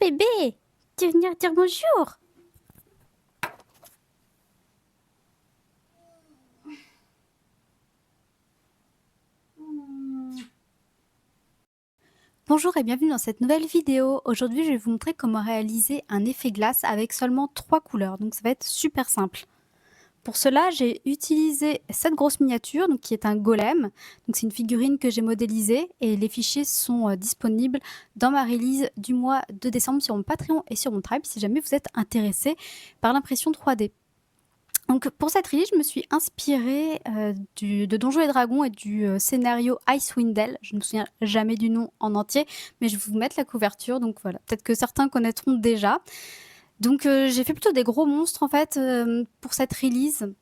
bébé, tu veux venir dire bonjour? Bonjour et bienvenue dans cette nouvelle vidéo. Aujourd'hui, je vais vous montrer comment réaliser un effet glace avec seulement 3 couleurs. Donc ça va être super simple. Pour cela, j'ai utilisé cette grosse miniature, donc qui est un golem. Donc c'est une figurine que j'ai modélisée et les fichiers sont disponibles dans ma release du mois de décembre sur mon Patreon et sur mon Tribe si jamais vous êtes intéressé par l'impression 3D. Donc pour cette release, je me suis inspirée de Donjons et Dragons et du scénario Icewind Dale. Je ne me souviens jamais du nom en entier, mais je vais vous mettre la couverture, donc voilà. Peut-être que certains connaîtront déjà. Donc j'ai fait plutôt des gros monstres en fait pour cette release.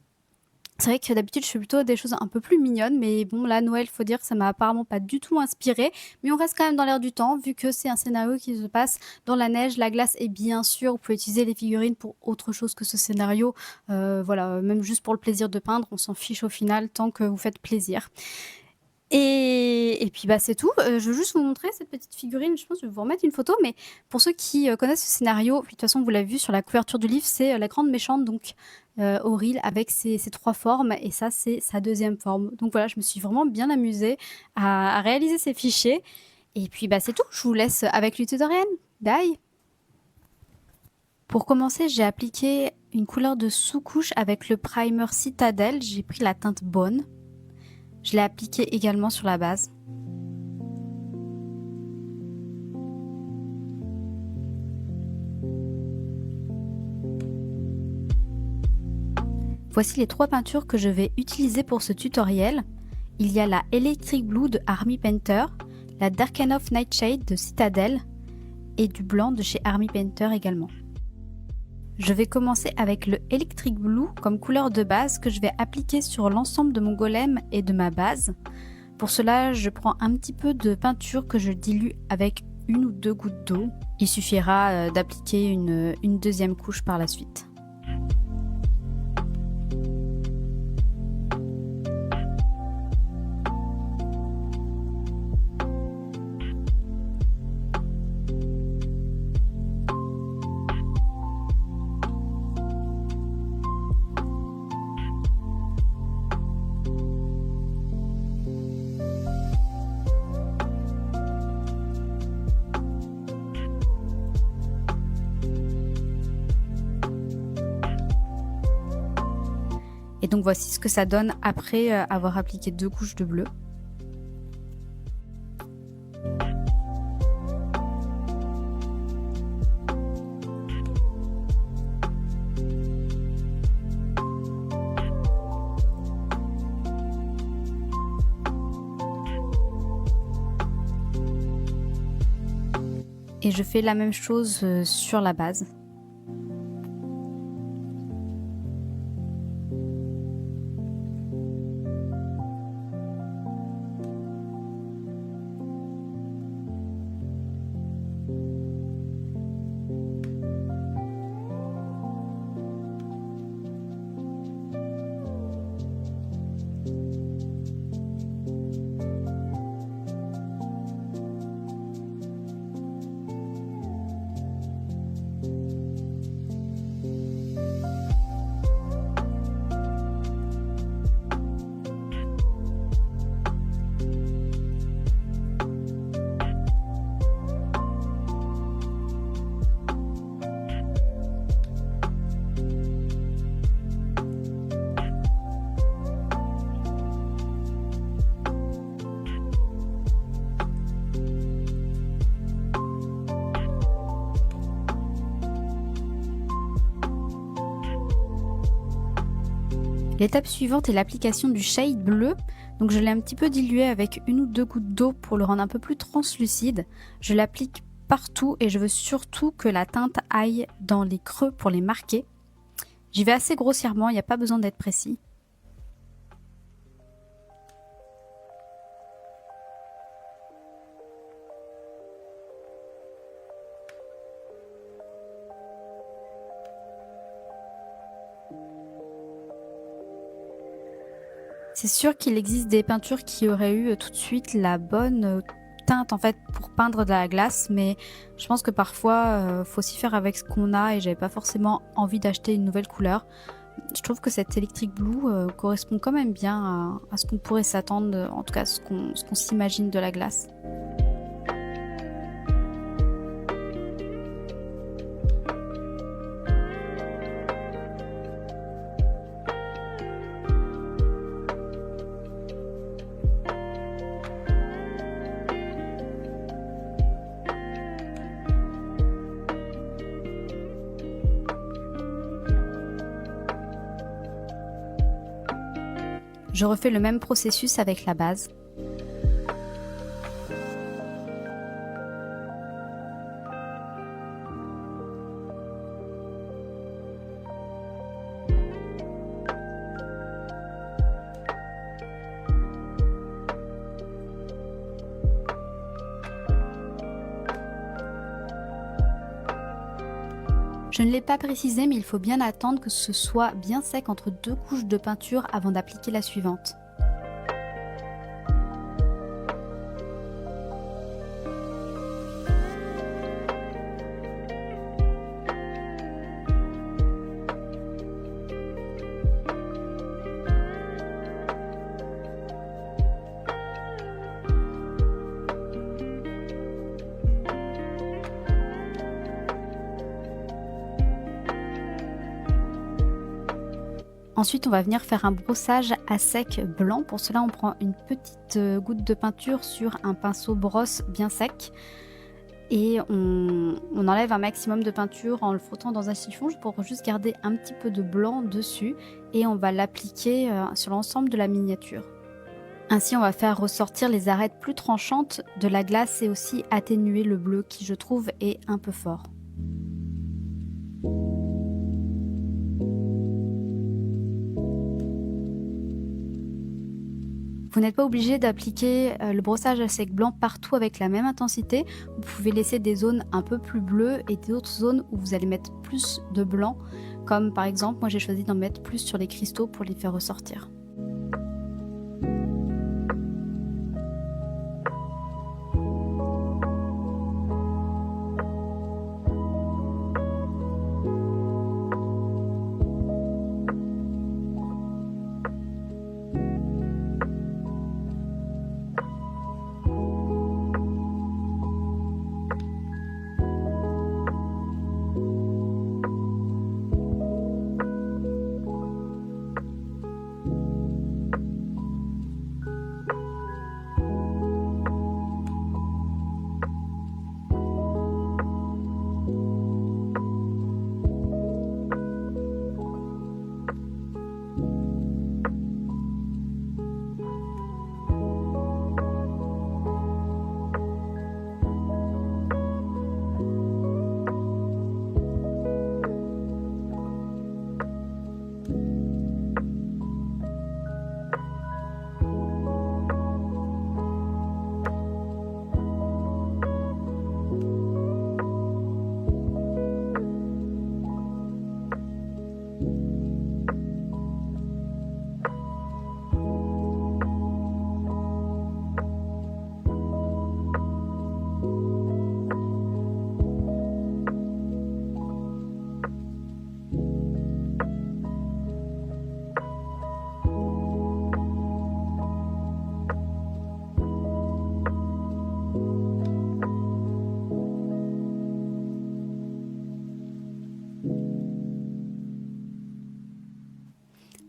C'est vrai que d'habitude, je fais plutôt des choses un peu plus mignonnes, mais bon, là, Noël, faut dire que ça m'a apparemment pas du tout inspiré. Mais on reste quand même dans l'air du temps, vu que c'est un scénario qui se passe dans la neige, la glace, et bien sûr, vous pouvez utiliser les figurines pour autre chose que ce scénario. Voilà, même juste pour le plaisir de peindre, on s'en fiche au final, tant que vous faites plaisir. Et puis bah c'est tout. Je veux juste vous montrer cette petite figurine. Je pense que je vais vous remettre une photo, mais pour ceux qui connaissent ce scénario, puis de toute façon vous l'avez vu sur la couverture du livre, c'est la grande méchante, donc Auril, avec ses 3 formes, et ça c'est sa deuxième forme. Donc voilà, je me suis vraiment bien amusée à réaliser ces fichiers. Et puis bah c'est tout, je vous laisse avec le tutoriel. Bye! Pour commencer, j'ai appliqué une couleur de sous-couche avec le primer Citadel. J'ai pris la teinte Bonne. Je l'ai appliqué également sur la base. Voici les 3 peintures que je vais utiliser pour ce tutoriel. Il y a la Electric Blue de Army Painter, la Darkenough Nightshade de Citadel et du blanc de chez Army Painter également. Je vais commencer avec le Electric Blue comme couleur de base que je vais appliquer sur l'ensemble de mon golem et de ma base. Pour cela, je prends un petit peu de peinture que je dilue avec 1 ou 2 gouttes d'eau. Il suffira d'appliquer une deuxième couche par la suite. Et donc voici ce que ça donne après avoir appliqué 2 couches de bleu. Et je fais la même chose sur la base. L'étape suivante est l'application du shade bleu. Donc je l'ai un petit peu dilué avec 1 ou 2 gouttes d'eau pour le rendre un peu plus translucide. Je l'applique partout et je veux surtout que la teinte aille dans les creux pour les marquer. J'y vais assez grossièrement, il n'y a pas besoin d'être précis. C'est sûr qu'il existe des peintures qui auraient eu tout de suite la bonne teinte en fait pour peindre de la glace, mais je pense que parfois, faut aussi faire avec ce qu'on a et j'avais pas forcément envie d'acheter une nouvelle couleur. Je trouve que cette Electric Blue, correspond quand même bien à ce qu'on pourrait s'attendre, en tout cas ce qu'on s'imagine de la glace. Je refais le même processus avec la base. Je ne l'ai pas précisé, mais il faut bien attendre que ce soit bien sec entre 2 couches de peinture avant d'appliquer la suivante. Ensuite, on va venir faire un brossage à sec blanc. Pour cela, on prend une petite goutte de peinture sur un pinceau brosse bien sec et on enlève un maximum de peinture en le frottant dans un chiffon pour juste garder un petit peu de blanc dessus et on va l'appliquer sur l'ensemble de la miniature. Ainsi, on va faire ressortir les arêtes plus tranchantes de la glace et aussi atténuer le bleu qui, je trouve, est un peu fort. Vous n'êtes pas obligé d'appliquer le brossage à sec blanc partout avec la même intensité. Vous pouvez laisser des zones un peu plus bleues et d'autres zones où vous allez mettre plus de blanc. Comme par exemple, moi j'ai choisi d'en mettre plus sur les cristaux pour les faire ressortir.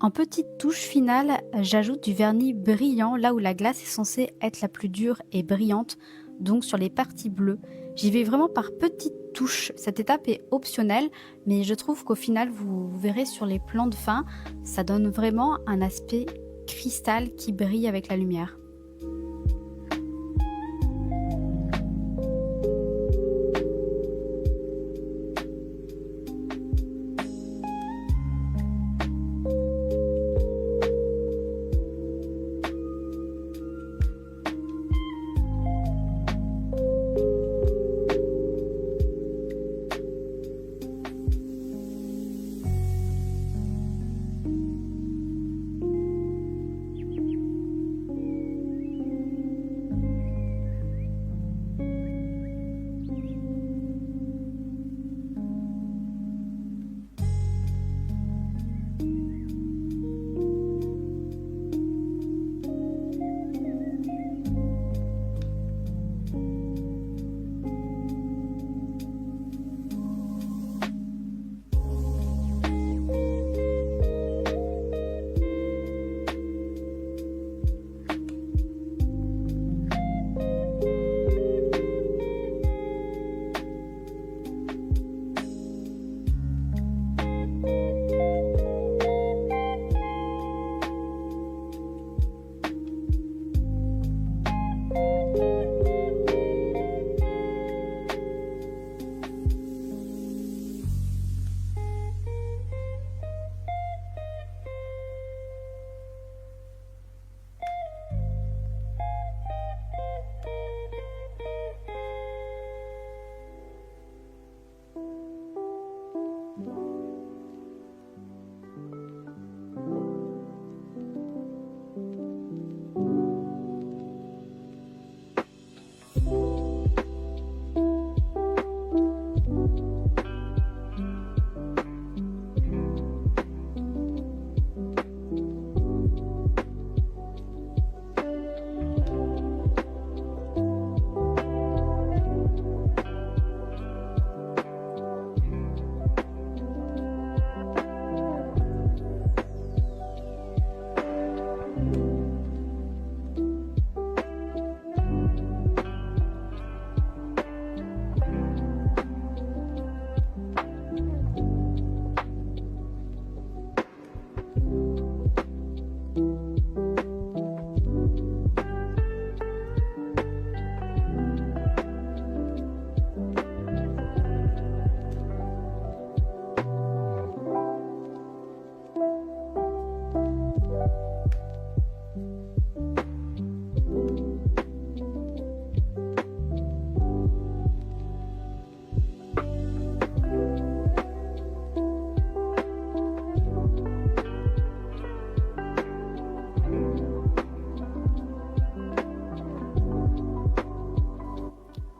En petite touche finale, j'ajoute du vernis brillant là où la glace est censée être la plus dure et brillante, donc sur les parties bleues. J'y vais vraiment par petites touches. Cette étape est optionnelle, mais je trouve qu'au final, vous verrez sur les plans de fin, ça donne vraiment un aspect cristal qui brille avec la lumière.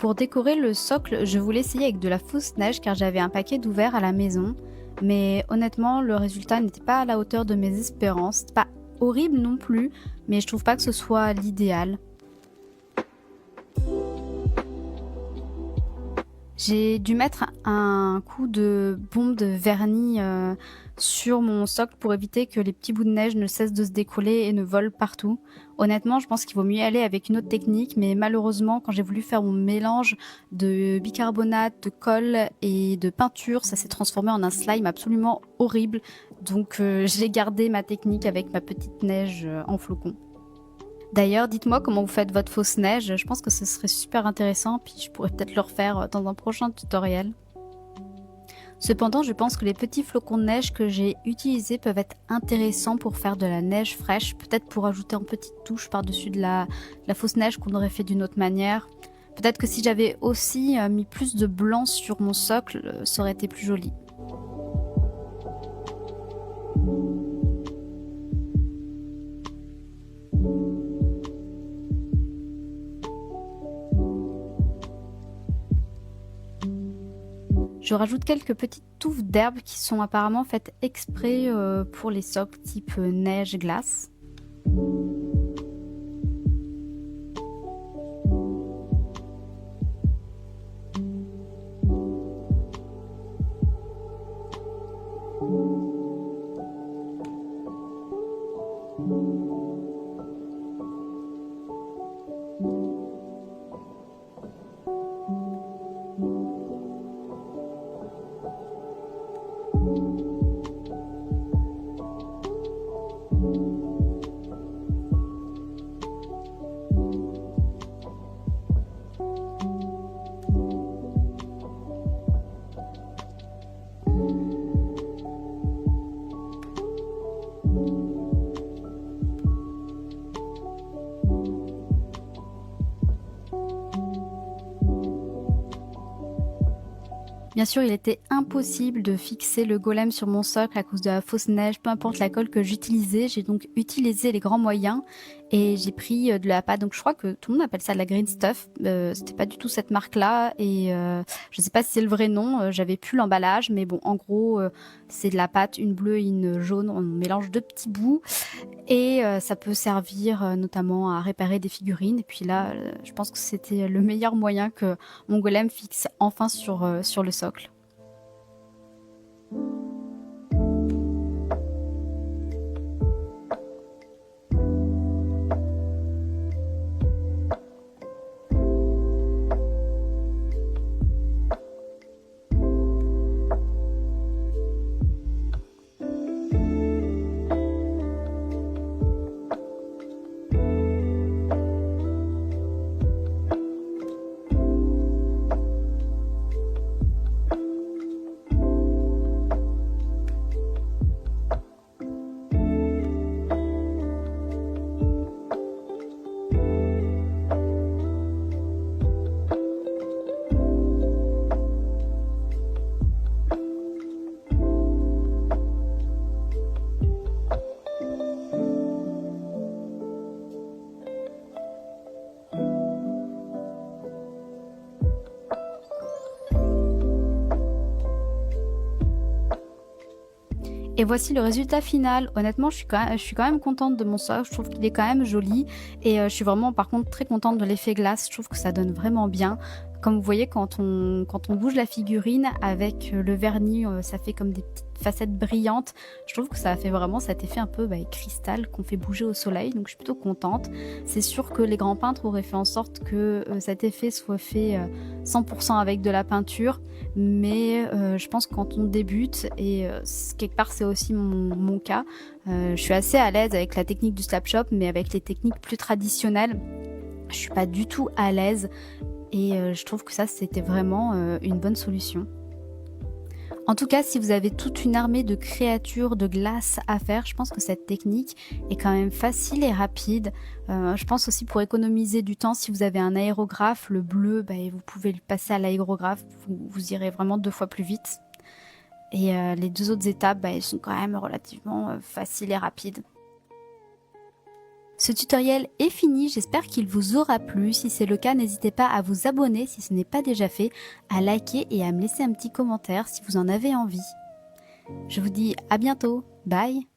Pour décorer le socle, je voulais essayer avec de la fausse neige car j'avais un paquet d'ouvert à la maison. Mais honnêtement, le résultat n'était pas à la hauteur de mes espérances. C'était pas horrible non plus, mais je trouve pas que ce soit l'idéal. J'ai dû mettre un coup de bombe de vernis sur mon socle pour éviter que les petits bouts de neige ne cessent de se décoller et ne volent partout. Honnêtement, je pense qu'il vaut mieux y aller avec une autre technique, mais malheureusement, quand j'ai voulu faire mon mélange de bicarbonate, de colle et de peinture, ça s'est transformé en un slime absolument horrible. Donc j'ai gardé ma technique avec ma petite neige en flocons. D'ailleurs, dites-moi comment vous faites votre fausse neige, je pense que ce serait super intéressant, puis je pourrais peut-être le refaire dans un prochain tutoriel. Cependant, je pense que les petits flocons de neige que j'ai utilisés peuvent être intéressants pour faire de la neige fraîche, peut-être pour ajouter une petite touche par-dessus de la fausse neige qu'on aurait fait d'une autre manière. Peut-être que si j'avais aussi mis plus de blanc sur mon socle, ça aurait été plus joli. Je rajoute quelques petites touffes d'herbes qui sont apparemment faites exprès pour les socles type neige-glace. Bien sûr, il était impossible de fixer le golem sur mon socle à cause de la fausse neige, peu importe la colle que j'utilisais. J'ai donc utilisé les grands moyens et j'ai pris de la pâte. Donc je crois que tout le monde appelle ça de la green stuff. C'était pas du tout cette marque-là et je sais pas si c'est le vrai nom. J'avais plus l'emballage, mais bon, en gros, c'est de la pâte, une bleue et une jaune. On mélange deux petits bouts et ça peut servir notamment à réparer des figurines. Et puis là, je pense que c'était le meilleur moyen que mon golem fixe enfin sur le socle. Et voici le résultat final. Honnêtement, je suis quand même contente de mon socle. Je trouve qu'il est quand même joli. Et je suis vraiment, par contre, très contente de l'effet glace. Je trouve que ça donne vraiment bien. Comme vous voyez, quand on bouge la figurine avec le vernis, ça fait comme des petites facettes brillantes. Je trouve que ça fait vraiment cet effet un peu cristal qu'on fait bouger au soleil. Donc, je suis plutôt contente. C'est sûr que les grands peintres auraient fait en sorte que cet effet soit fait 100% avec de la peinture. Mais je pense que quand on débute, et quelque part c'est aussi mon cas, je suis assez à l'aise avec la technique du slap shop, mais avec les techniques plus traditionnelles, je suis pas du tout à l'aise et je trouve que ça c'était vraiment une bonne solution. En tout cas, si vous avez toute une armée de créatures de glace à faire, je pense que cette technique est quand même facile et rapide. Je pense aussi pour économiser du temps, si vous avez un aérographe, le bleu, vous pouvez le passer à l'aérographe, vous irez vraiment 2 fois plus vite. Et les 2 autres étapes, elles sont quand même relativement faciles et rapides. Ce tutoriel est fini, j'espère qu'il vous aura plu. Si c'est le cas, n'hésitez pas à vous abonner si ce n'est pas déjà fait, à liker et à me laisser un petit commentaire si vous en avez envie. Je vous dis à bientôt, bye!